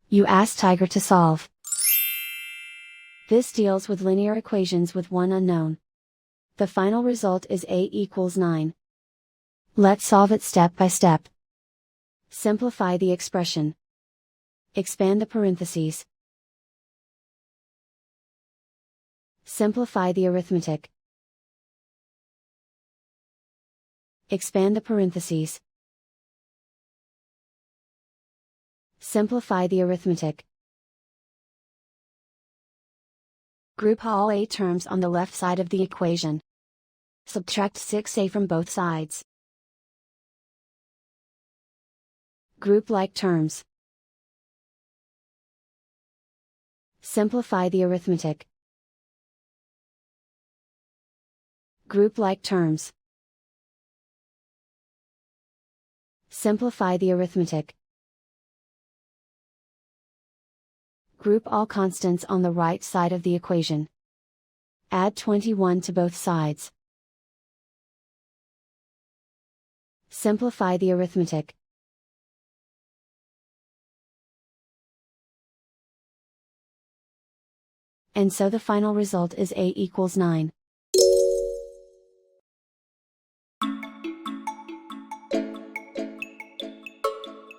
You ask Tiger to solve. This deals with linear equations with one unknown. The final result is a equals 9. Let's solve it step by step. Simplify the expression. Expand the parentheses. Simplify the arithmetic. Expand the parentheses. Simplify the arithmetic. Group all a terms on the left side of the equation. Subtract 6a from both sides. Group like terms. Simplify the arithmetic. Group like terms. Simplify the arithmetic. Group all constants on the right side of the equation. Add 21 to both sides. Simplify the arithmetic. And so the final result is a equals 9.